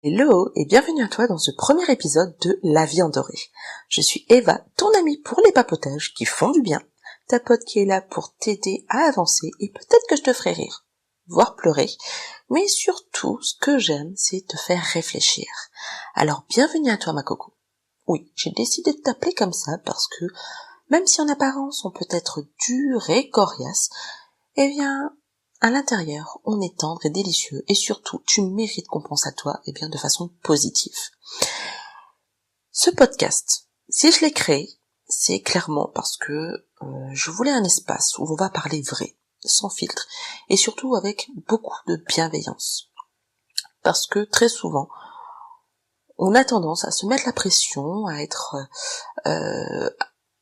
Hello et bienvenue à toi dans ce premier épisode de La vie en doré. Je suis Eva, ton amie pour les papotages qui font du bien, ta pote qui est là pour t'aider à avancer et peut-être que je te ferai rire, voire pleurer, mais surtout ce que j'aime c'est te faire réfléchir. Alors bienvenue à toi ma coco. Oui, j'ai décidé de t'appeler comme ça parce que même si en apparence on peut être dur et coriace, eh bien à l'intérieur, on est tendre et délicieux, et surtout, tu mérites qu'on pense à toi, de façon positive. Ce podcast, si je l'ai créé, c'est clairement parce que je voulais un espace où on va parler vrai, sans filtre, et surtout avec beaucoup de bienveillance. Parce que très souvent, on a tendance à se mettre la pression,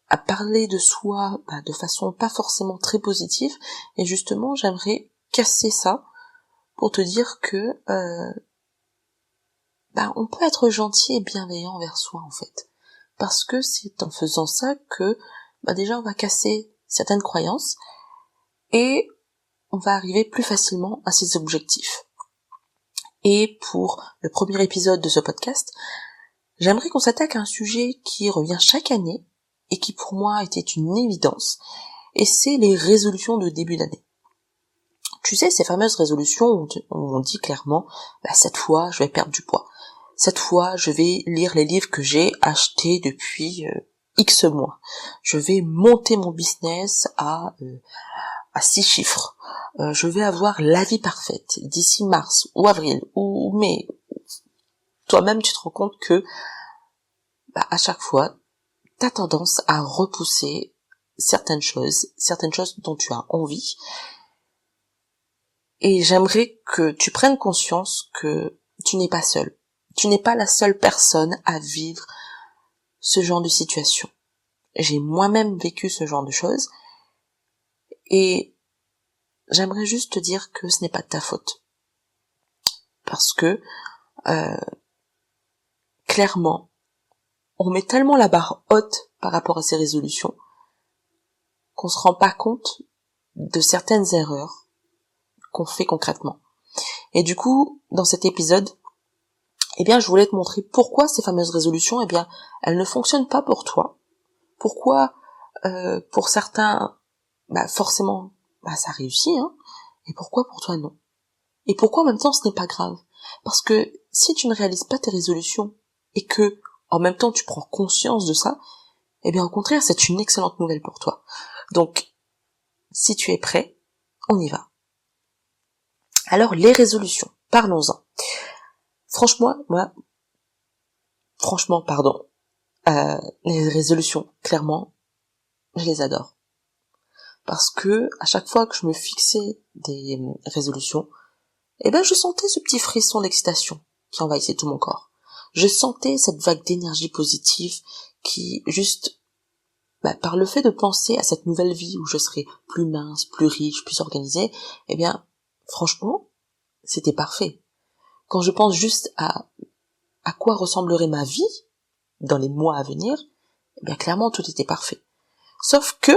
à parler de soi de façon pas forcément très positive, et justement, j'aimerais casser ça pour te dire que on peut être gentil et bienveillant envers soi en fait. Parce que c'est en faisant ça que déjà on va casser certaines croyances et on va arriver plus facilement à ses objectifs. Et pour le premier épisode de ce podcast, j'aimerais qu'on s'attaque à un sujet qui revient chaque année et qui pour moi était une évidence, et c'est les résolutions de début d'année. Tu sais, ces fameuses résolutions où on dit clairement cette fois je vais perdre du poids. Cette fois, je vais lire les livres que j'ai achetés depuis X mois. Je vais monter mon business à 6 chiffres. Je vais avoir la vie parfaite d'ici mars ou avril ou mai. Toi-même, tu te rends compte que à chaque fois, tu as tendance à repousser certaines choses dont tu as envie. Et j'aimerais que tu prennes conscience que tu n'es pas seul. Tu n'es pas la seule personne à vivre ce genre de situation. J'ai moi-même vécu ce genre de choses et j'aimerais juste te dire que ce n'est pas de ta faute. Parce que clairement, on met tellement la barre haute par rapport à ces résolutions qu'on se rend pas compte de certaines erreurs qu'on fait concrètement. Et du coup, dans cet épisode, je voulais te montrer pourquoi ces fameuses résolutions, elles ne fonctionnent pas pour toi. Pourquoi, pour certains, forcément, ça réussit, et pourquoi pour toi non. Et pourquoi en même temps ce n'est pas grave. Parce que si tu ne réalises pas tes résolutions, et que, en même temps tu prends conscience de ça, au contraire, c'est une excellente nouvelle pour toi. Donc, si tu es prêt, on y va. Alors, les résolutions, parlons-en. Les résolutions, clairement, je les adore. Parce que, à chaque fois que je me fixais des résolutions, je sentais ce petit frisson d'excitation qui envahissait tout mon corps. Je sentais cette vague d'énergie positive qui, juste, par le fait de penser à cette nouvelle vie où je serais plus mince, plus riche, plus organisée, franchement, c'était parfait. Quand je pense juste à quoi ressemblerait ma vie dans les mois à venir, clairement, tout était parfait. Sauf que,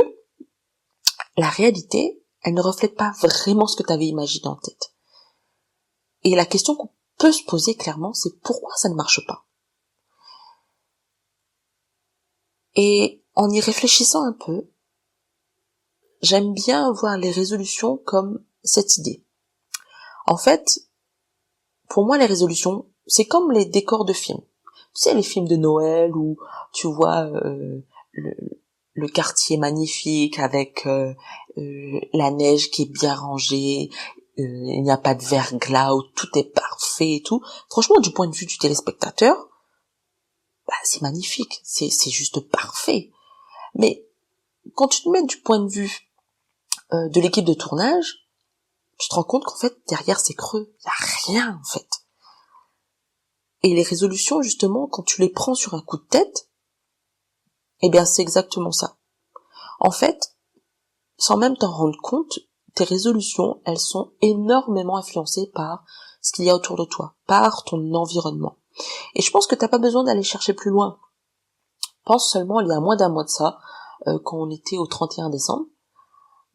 la réalité, elle ne reflète pas vraiment ce que tu avais imaginé en tête. Et la question qu'on peut se poser clairement, c'est pourquoi ça ne marche pas. Et en y réfléchissant un peu, j'aime bien voir les résolutions comme cette idée. En fait, pour moi, les résolutions, c'est comme les décors de films. Tu sais, les films de Noël où tu vois le quartier magnifique avec la neige qui est bien rangée, il n'y a pas de verglas, où tout est parfait et tout. Franchement, du point de vue du téléspectateur, c'est magnifique, c'est juste parfait. Mais quand tu te mets du point de vue de l'équipe de tournage, tu te rends compte qu'en fait, derrière c'est creux, il y a rien en fait. Et les résolutions, justement, quand tu les prends sur un coup de tête, c'est exactement ça. En fait, sans même t'en rendre compte, tes résolutions, elles sont énormément influencées par ce qu'il y a autour de toi, par ton environnement. Et je pense que t'as pas besoin d'aller chercher plus loin. Pense seulement, il y a moins d'un mois de ça, quand on était au 31 décembre.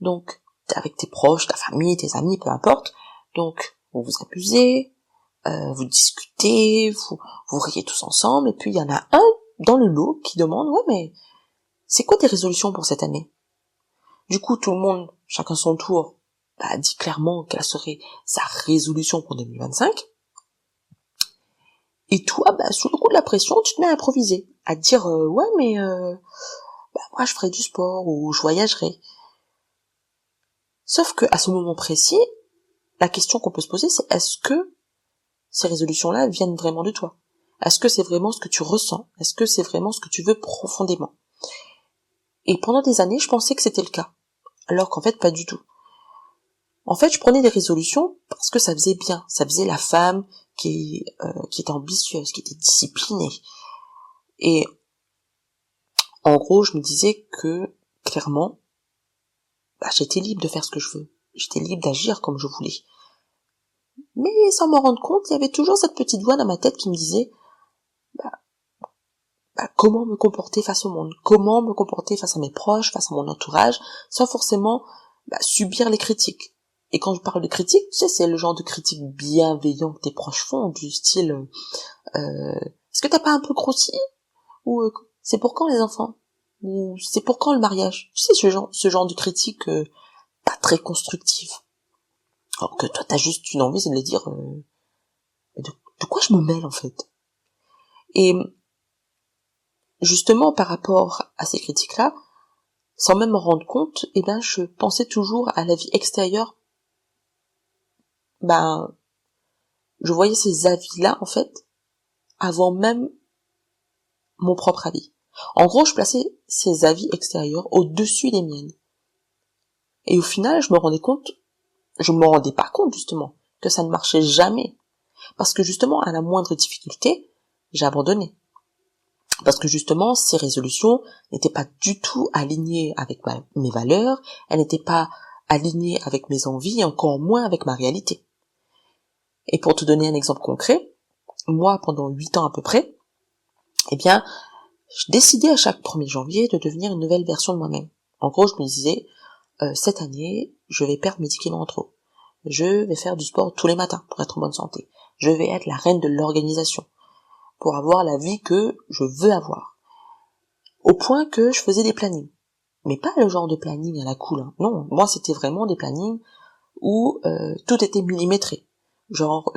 Donc, t'es avec tes proches, ta famille, tes amis, peu importe. Donc, vous vous amusez, vous discutez, vous riez tous ensemble, et puis il y en a un dans le lot qui demande, ouais, mais c'est quoi tes résolutions pour cette année? Du coup, tout le monde, chacun son tour, dit clairement quelle serait sa résolution pour 2025. Et toi, sous le coup de la pression, tu te mets à improviser, à te dire, ouais, mais moi, je ferai du sport, ou je voyagerai. Sauf que à ce moment précis, la question qu'on peut se poser, c'est est-ce que ces résolutions-là viennent vraiment de toi? Est-ce que c'est vraiment ce que tu ressens? Est-ce que c'est vraiment ce que tu veux profondément? Et pendant des années, je pensais que c'était le cas. Alors qu'en fait, pas du tout. En fait, je prenais des résolutions parce que ça faisait bien. Ça faisait la femme qui était ambitieuse, qui était disciplinée. Et en gros, je me disais que, clairement, j'étais libre de faire ce que je veux. J'étais libre d'agir comme je voulais. Mais sans m'en rendre compte, il y avait toujours cette petite voix dans ma tête qui me disait comment me comporter face au monde, comment me comporter face à mes proches, face à mon entourage, sans forcément subir les critiques. Et quand je parle de critique, tu sais, c'est le genre de critique bienveillant que tes proches font, du style est-ce que t'as pas un peu grossi? Ou c'est pour quand les enfants? Ou c'est pour quand le mariage? Tu sais, ce genre de critique pas très constructive. Alors que toi, t'as juste une envie, c'est de les dire de quoi je me mêle en fait? Et justement, par rapport à ces critiques-là, sans même m'en rendre compte, je pensais toujours à la vie extérieure. Je voyais ces avis-là, en fait, avant même mon propre avis. En gros, je plaçais ces avis extérieurs au-dessus des miennes. Et au final, je me rendais pas compte, justement, que ça ne marchait jamais. Parce que, justement, à la moindre difficulté, j'ai abandonné. Parce que, justement, ces résolutions n'étaient pas du tout alignées avec mes valeurs, elles n'étaient pas alignées avec mes envies, et encore moins avec ma réalité. Et pour te donner un exemple concret, moi, pendant 8 ans à peu près, je décidais à chaque 1er janvier de devenir une nouvelle version de moi-même. En gros, je me disais, cette année, je vais perdre mes 10 kilos en trop. Je vais faire du sport tous les matins pour être en bonne santé. Je vais être la reine de l'organisation pour avoir la vie que je veux avoir. Au point que je faisais des plannings. Mais pas le genre de planning à la cool, hein. Non, moi c'était vraiment des plannings où tout était millimétré. Genre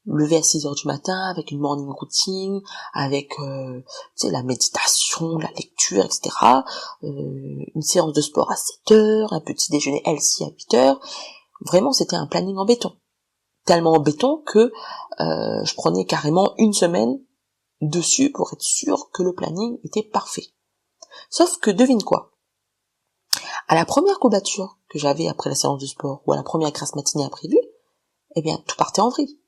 lever à 6 heures du matin avec une morning routine, avec la méditation, la lecture, etc. Une séance de sport à 7 heures, un petit déjeuner healthy à 8 heures. Vraiment, c'était un planning en béton. Tellement en béton que je prenais carrément une semaine dessus pour être sûr que le planning était parfait. Sauf que devine quoi? À la première courbature que j'avais après la séance de sport, ou à la première grasse matinée imprévue, tout partait en vrille.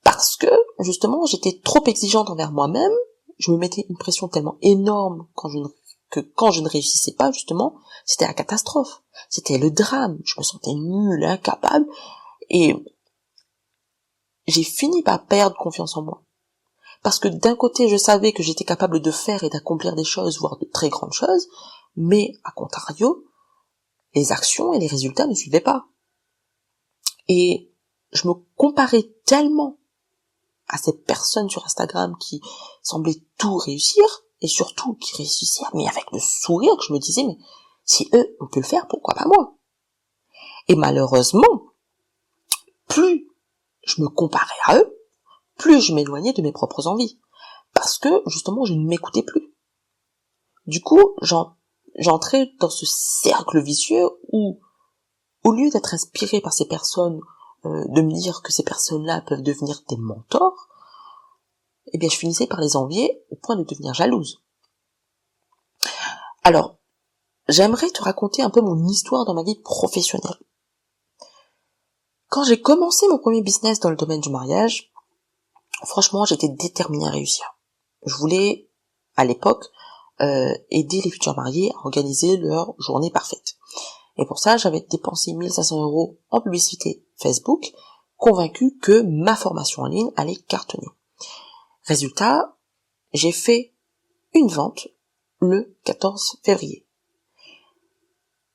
Parce que, justement, j'étais trop exigeante envers moi-même, je me mettais une pression tellement énorme que quand je ne réussissais pas, justement, c'était la catastrophe. C'était le drame. Je me sentais nulle, incapable, et j'ai fini par perdre confiance en moi. Parce que d'un côté, je savais que j'étais capable de faire et d'accomplir des choses, voire de très grandes choses, mais, à contrario, les actions et les résultats ne suivaient pas. Et je me comparais tellement à ces personnes sur Instagram qui semblaient tout réussir, et surtout qui réussissaient, mais avec le sourire, que je me disais, mais si eux, on peut le faire, pourquoi pas moi? Et malheureusement, plus je me comparais à eux, plus je m'éloignais de mes propres envies. Parce que, justement, je ne m'écoutais plus. Du coup, j'entrais dans ce cercle vicieux où, au lieu d'être inspiré par ces personnes, de me dire que ces personnes-là peuvent devenir des mentors, je finissais par les envier au point de devenir jalouse. Alors, j'aimerais te raconter un peu mon histoire dans ma vie professionnelle. Quand j'ai commencé mon premier business dans le domaine du mariage, franchement, j'étais déterminée à réussir. Je voulais, à l'époque, aider les futurs mariés à organiser leur journée parfaite. Et pour ça, j'avais dépensé 1500 € en publicité Facebook, convaincue que ma formation en ligne allait cartonner. Résultat, j'ai fait une vente le 14 février.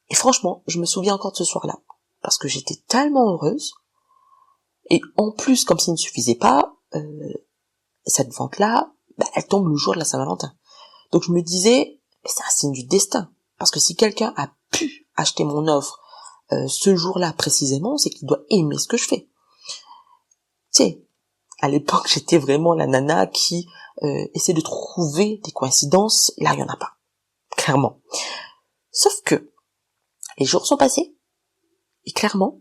Et franchement, je me souviens encore de ce soir-là, parce que j'étais tellement heureuse, Et en plus, comme s'il ne suffisait pas, cette vente-là, elle tombe le jour de la Saint-Valentin. Donc je me disais, mais c'est un signe du destin. Parce que si quelqu'un a pu acheter mon offre ce jour-là précisément, c'est qu'il doit aimer ce que je fais. Tu sais, à l'époque, j'étais vraiment la nana qui essaie de trouver des coïncidences. Là, il y en a pas, clairement. Sauf que les jours sont passés et clairement,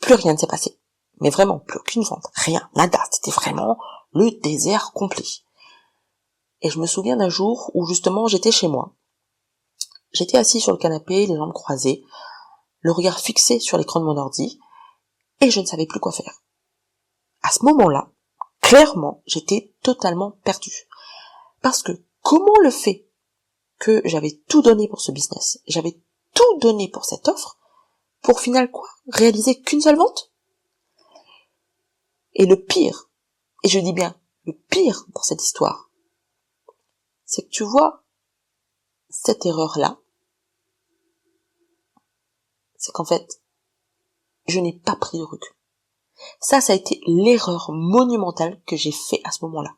plus rien ne s'est passé. Mais vraiment, plus aucune vente, rien, nada. C'était vraiment le désert complet. Et je me souviens d'un jour où justement j'étais chez moi. J'étais assis sur le canapé, les jambes croisées, le regard fixé sur l'écran de mon ordi, et je ne savais plus quoi faire. À ce moment-là, clairement, j'étais totalement perdue. Parce que comment le fait que j'avais tout donné pour ce business, j'avais tout donné pour cette offre, pour final quoi? Réaliser qu'une seule vente? Et le pire, et je dis bien le pire dans cette histoire, c'est que tu vois, cette erreur-là, c'est qu'en fait, je n'ai pas pris de recul. Ça a été l'erreur monumentale que j'ai fait à ce moment-là.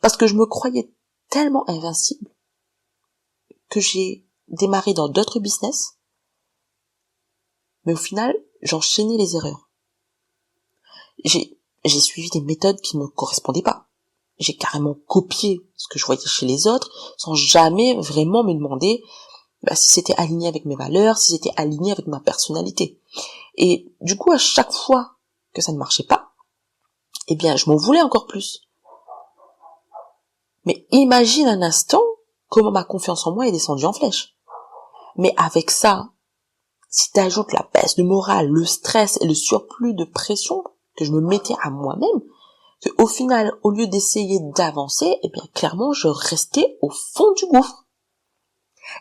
Parce que je me croyais tellement invincible que j'ai démarré dans d'autres business, mais au final, j'enchaînais les erreurs. J'ai suivi des méthodes qui ne me correspondaient pas. J'ai carrément copié ce que je voyais chez les autres, sans jamais vraiment me demander si c'était aligné avec mes valeurs, si c'était aligné avec ma personnalité. Et du coup, à chaque fois que ça ne marchait pas, eh bien, je m'en voulais encore plus. Mais imagine un instant comment ma confiance en moi est descendue en flèche. Mais avec ça, si tu ajoutes la baisse de morale, le stress et le surplus de pression que je me mettais à moi-même, que au final, au lieu d'essayer d'avancer, eh bien, clairement, je restais au fond du gouffre.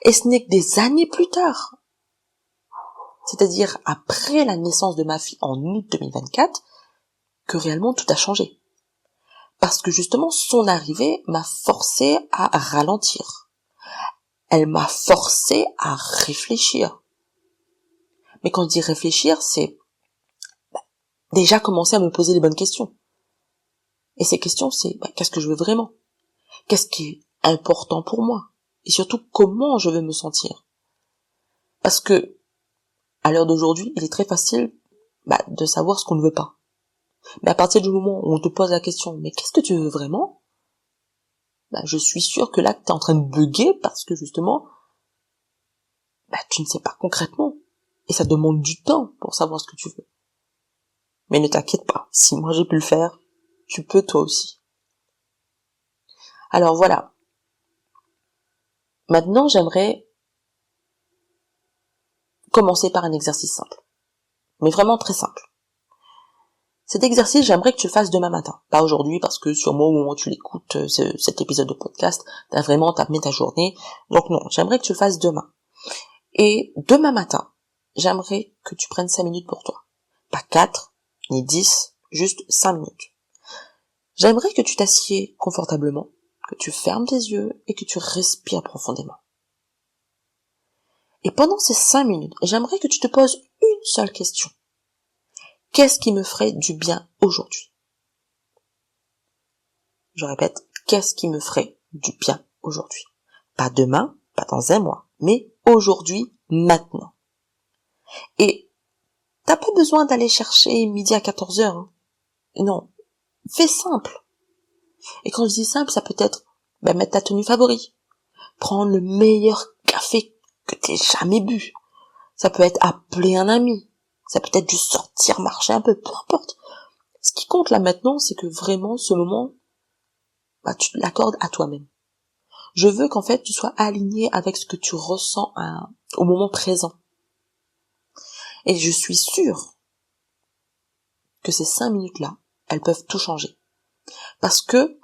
Et ce n'est que des années plus tard, c'est-à-dire après la naissance de ma fille en août 2024, que réellement tout a changé. Parce que justement, son arrivée m'a forcé à ralentir. Elle m'a forcé à réfléchir. Mais quand je dis réfléchir, c'est déjà commencer à me poser les bonnes questions. Et ces questions, c'est qu'est-ce que je veux vraiment? Qu'est-ce qui est important pour moi? Et surtout, comment je veux me sentir? Parce que, à l'heure d'aujourd'hui, il est très facile de savoir ce qu'on ne veut pas. Mais à partir du moment où on te pose la question, mais qu'est-ce que tu veux vraiment? Je suis sûre que là, tu es en train de bugger parce que justement, tu ne sais pas concrètement. Et ça demande du temps pour savoir ce que tu veux. Mais ne t'inquiète pas, si moi j'ai pu le faire, tu peux toi aussi. Alors voilà. Maintenant, j'aimerais commencer par un exercice simple. Mais vraiment très simple. Cet exercice, j'aimerais que tu le fasses demain matin. Pas aujourd'hui, parce que sûrement au moment où tu l'écoutes, cet épisode de podcast, t'as vraiment tapé ta journée. Donc non, j'aimerais que tu le fasses demain. Et demain matin, j'aimerais que tu prennes 5 minutes pour toi. Pas 4, ni 10, juste 5 minutes. J'aimerais que tu t'assieds confortablement, que tu fermes tes yeux et que tu respires profondément. Et pendant ces 5 minutes, j'aimerais que tu te poses une seule question. Qu'est-ce qui me ferait du bien aujourd'hui? Je répète, qu'est-ce qui me ferait du bien aujourd'hui? Pas demain, pas dans un mois, mais aujourd'hui, maintenant. Et t'as pas besoin d'aller chercher midi à 14h. Hein. Non, fais simple. Et quand je dis simple, ça peut être mettre ta tenue favorite, prendre le meilleur café que t'aies jamais bu. Ça peut être appeler un ami, ça peut être juste sortir, marcher un peu, peu importe. Ce qui compte là maintenant, c'est que vraiment ce moment, tu l'accordes à toi-même. Je veux qu'en fait tu sois aligné avec ce que tu ressens au moment présent. Et je suis sûre que ces 5 minutes-là, elles peuvent tout changer. Parce que,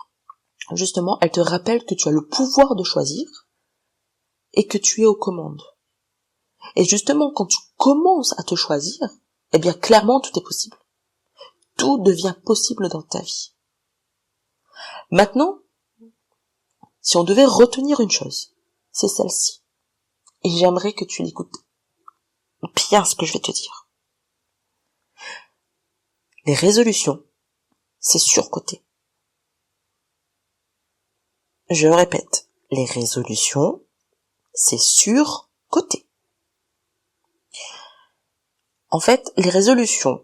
justement, elles te rappellent que tu as le pouvoir de choisir et que tu es aux commandes. Et justement, quand tu commences à te choisir, eh bien, clairement, tout est possible. Tout devient possible dans ta vie. Maintenant, si on devait retenir une chose, c'est celle-ci. Et j'aimerais que tu l'écoutes bien ce que je vais te dire. Les résolutions, c'est surcoté. Je répète, les résolutions, c'est surcoté. En fait, les résolutions,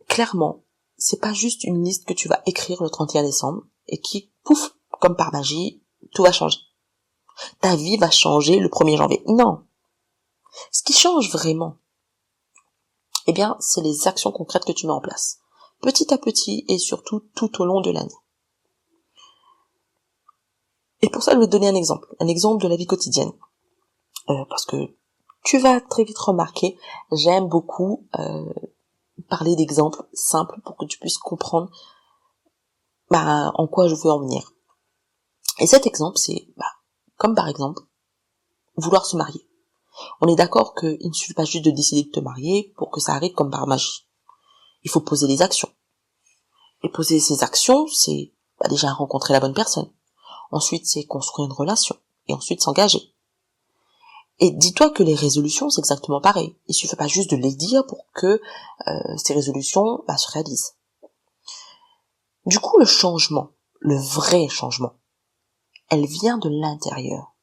clairement, c'est pas juste une liste que tu vas écrire le 31 décembre et qui, pouf, comme par magie, tout va changer. Ta vie va changer le 1er janvier. Non. Ce qui change vraiment, eh bien, c'est les actions concrètes que tu mets en place. Petit à petit et surtout tout au long de l'année. Et pour ça, je vais te donner un exemple de la vie quotidienne. Parce que tu vas très vite remarquer, j'aime beaucoup parler d'exemples simples pour que tu puisses comprendre en quoi je veux en venir. Et cet exemple, c'est comme par exemple vouloir se marier. On est d'accord qu'il ne suffit pas juste de décider de te marier pour que ça arrive comme par magie. Il faut poser les actions. Et poser ces actions, c'est déjà rencontrer la bonne personne. Ensuite, c'est construire une relation. Et ensuite, s'engager. Et dis-toi que les résolutions, c'est exactement pareil. Il suffit pas juste de les dire pour que ces résolutions se réalisent. Du coup, le changement, le vrai changement, elle vient de l'intérieur.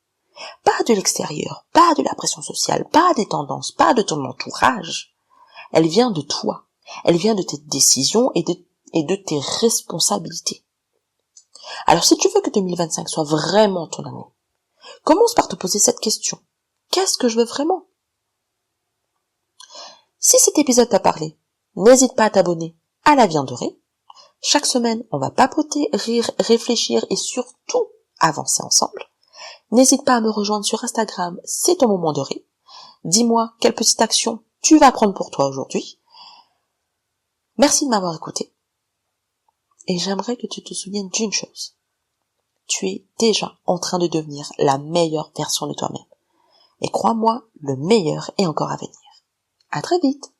Pas de l'extérieur, pas de la pression sociale, pas des tendances, pas de ton entourage. Elle vient de toi. Elle vient de tes décisions et de tes responsabilités. Alors si tu veux que 2025 soit vraiment ton année, commence par te poser cette question. Qu'est-ce que je veux vraiment? Si cet épisode t'a parlé, n'hésite pas à t'abonner à La Viande Dorée. Chaque semaine, on va papoter, rire, réfléchir et surtout avancer ensemble. N'hésite pas à me rejoindre sur Instagram, c'est ton moment doré. Dis-moi quelle petite action tu vas prendre pour toi aujourd'hui. Merci de m'avoir écouté. Et j'aimerais que tu te souviennes d'une chose. Tu es déjà en train de devenir la meilleure version de toi-même. Et crois-moi, le meilleur est encore à venir. À très vite.